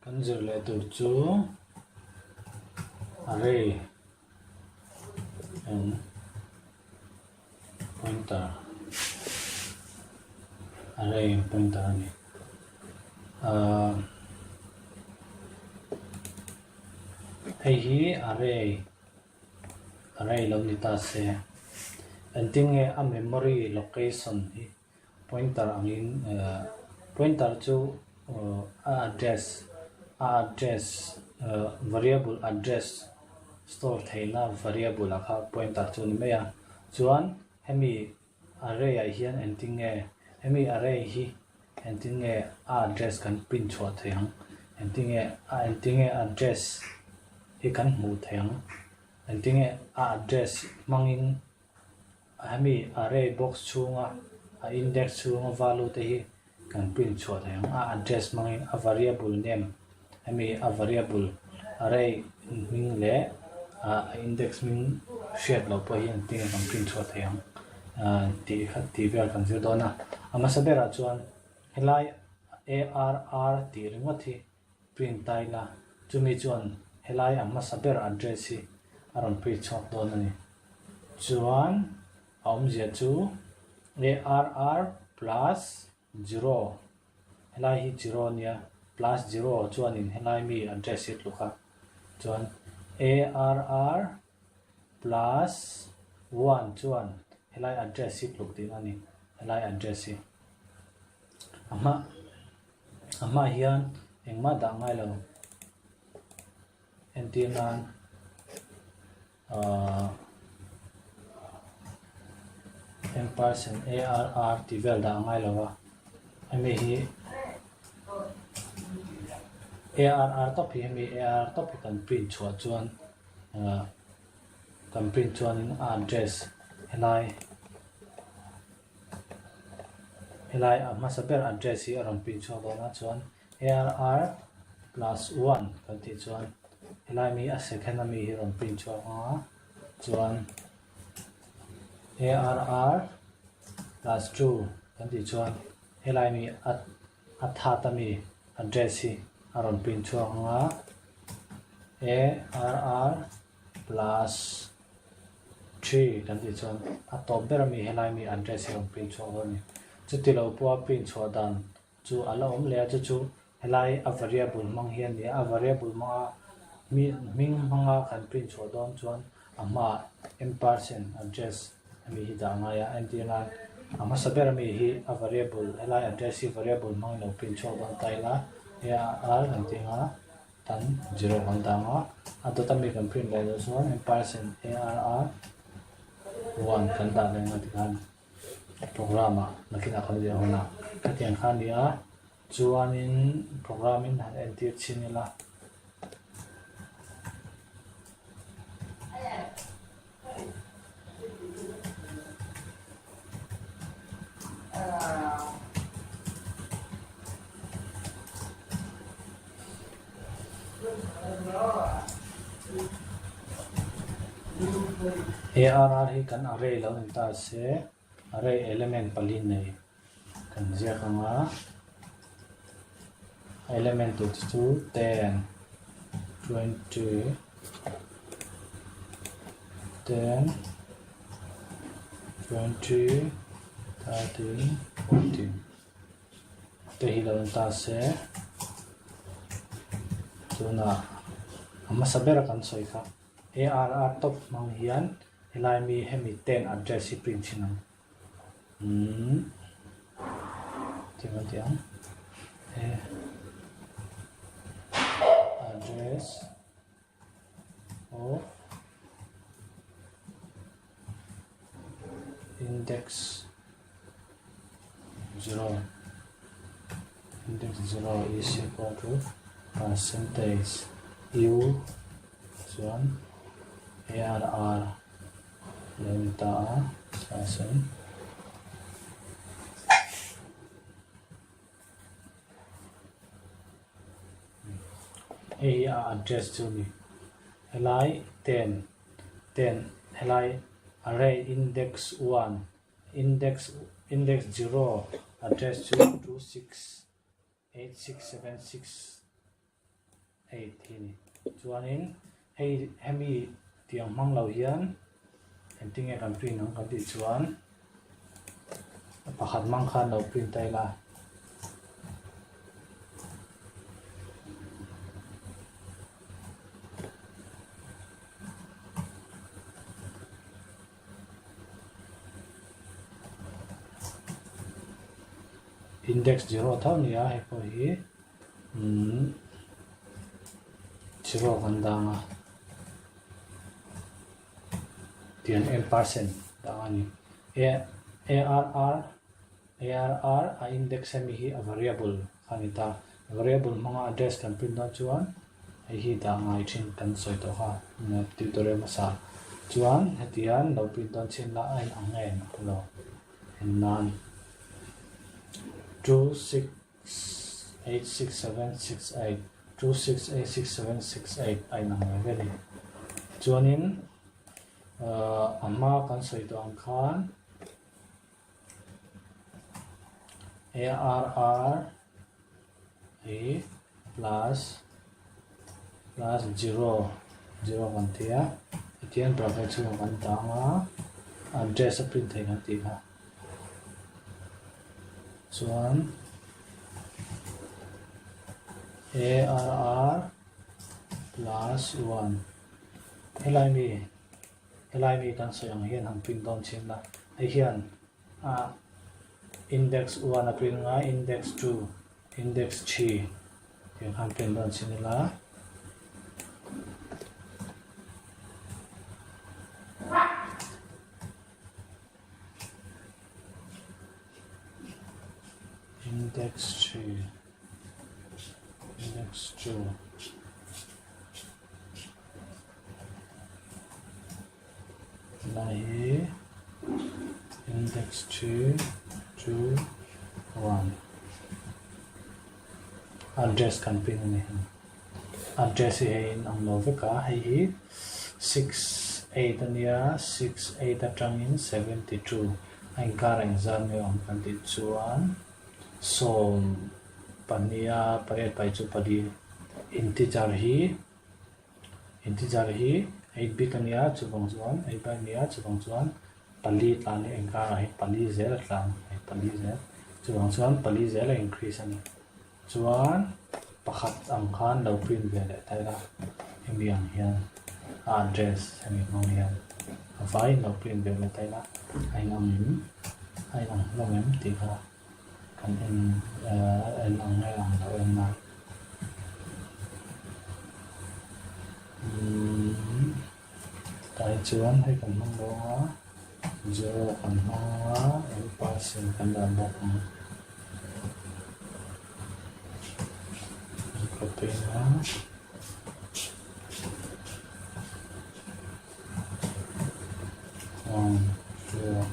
kan zir le tur chu array and pointer array and pointer ani hei hi array lo ni ta se anting a memory location hi pointer angin pointer chu address variable address store theina variable akha pointer chu ni meya chuan hemi array a hian anting hemi array hi anting address kan pin chhuat theiang anting address hi kan hmu theiang anting address mangin hemi array box chunga a index chunga value te hi kan print chhuat theiang address mangin a variable name hemi a variable array ming le a index ming shed lo po hi anting kan print chhuat theiang ti vel kan zir dona ama sabera chuan helai arr ti ringathi print taila chumi chuan helai amma saber address hi aron print chhuat don ani chuan aum zia chu arr plus 0 helai hi 0 nia plus 0 chuan in helai mi address hi luka chuan arr plus 1 chuan helai address hi luk din ani helai address hi ama hian engma da ngai lo antinan ampersand arr tivel da ngai lo wa hemi hi arr top hi hemi arr top kan print chhuat chuan kan print chuan in address helai amma saber address hi aron print chhuat dona chuan arr plus 1 kan ti chuan helai mi a second mi hi aron print chhuat chuan arr plus 2 kan ti chuan helai mi a thata mi address hi aron print chhuat arr plus 3 kan ti chuan a top ber mi helai mi address hi aron print chhuat doni chu ti lo po print chhuat dan chu ala om le chu helai a variable mang hian ni a variable ma ming manga kan print chhuat don chuan ama ampersand address mi hi da nga ya antina ama saber mi hi a variable helai address hi variable mang lo print chhuat don taila arr antinga tan 0 kan da nga adota mi kan print le so ampersand arr 1 kan da le nga tikan programa nakina kan dia hona katian khan dia chuanin programming han entir chinila arr hi kan array lo ta se array element palin nei kan zia kanga element to 10 20 10 20 13 14 te hi lo ta se tuna amma sabera kan soi kha arr top mang hian helai mi hemi 10 address hi print chinam tiang address of index 0 is equal to percentage u chuan arr lenta sasen address chu ni helai 10 helai array index 1 index 0 address 2268676 8 hi ni chuanin hei hemi tiang hmang lo hian en tinge kan print ang kan ti chuan pakhat mang khan lo print tai la index 0 thau ni a he ko hi 0 kan danga tian %, dangani arr a index hemi hi a variable khanita variable manga address kan print na chuan hi danga I thin kan soi to ha na tutorial ma sa chuan hetian lo print don chin la ai angen lo nan 26866768 26866768 ai nang ve ni chuanin amma kan soi to ang khan arr a plus 0 kan tia etian bracket chu kan tanga address print thai kan ti ha chuan arr plus 1 helai mi kan soi ang hian han print don chin la ai hian index 1 a print nga index 2 index 3 tiang han print don chin la index 3 index 2 lahi index 2 2 1 address kan print ni address hi in ang lo veka hi 68 ania 68 atangin 72 ang karang zan me ang kan ti chuan som pania paret pai chu padi integer hi 8 bit ania chu bang chuan 8 bit ania chu bang chuan pali tlan ni engka hi pali zel tlan hi pali zel chu bang chuan pali zel increase ani chuan pakhat ang khan lo print ve le tai la hemi ang hian address hemi mong hian vai lo print ve le tai la ai ang lo mem ti kha kan en ang ngai ang lo en na tai chuan hay kan mong lo ha 0 kan ha en passing kan da bok copy na 1 2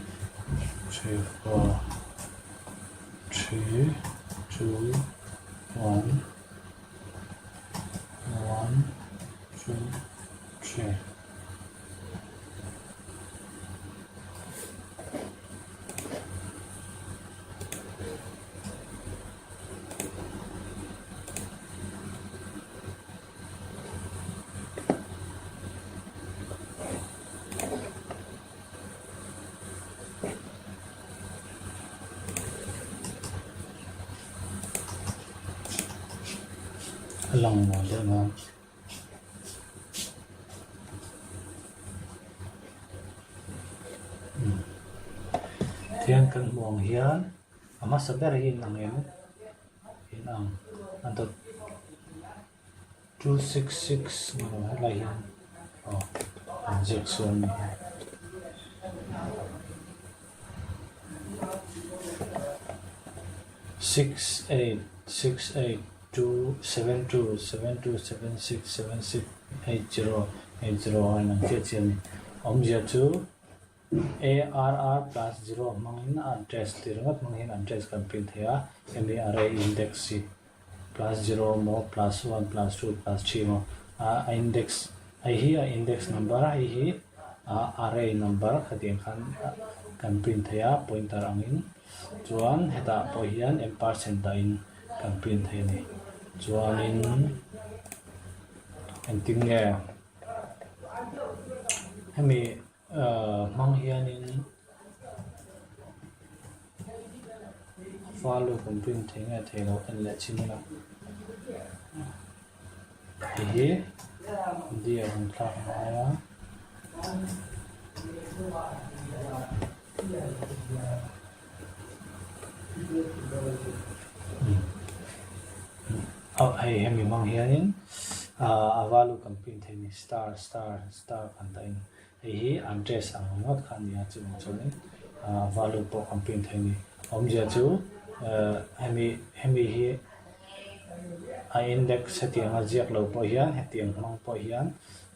3 4 3 2 1 1 2 3 lòng nó để mà thiang kan muang hian ama saber hin ang em hin ang anto 266 no la hian injection ni 6868 272767680 anh ke chen om ja chu arr plus 0 mangin address tirangat mangin address kan print thea me array index c plus 0 mo plus 1 plus 2 plus 3 mo index ai hi index number ai hi array number khatin khan kan print thea pointer angin chuan heta po hian %, kan print thei ni chuanin and ting nge hemi mang hian in value complete thing a thelo en le chimina hi dia hon thla haya hay hemi mang hianin value complete thing star kan ta in hi address ang ngot khan ya chu chunin value po complete thing omja chu hemi hi index setting a ziak lo po hian hetiang mang po hian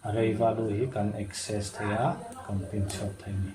array value hi kan access thaya complete shop thai ni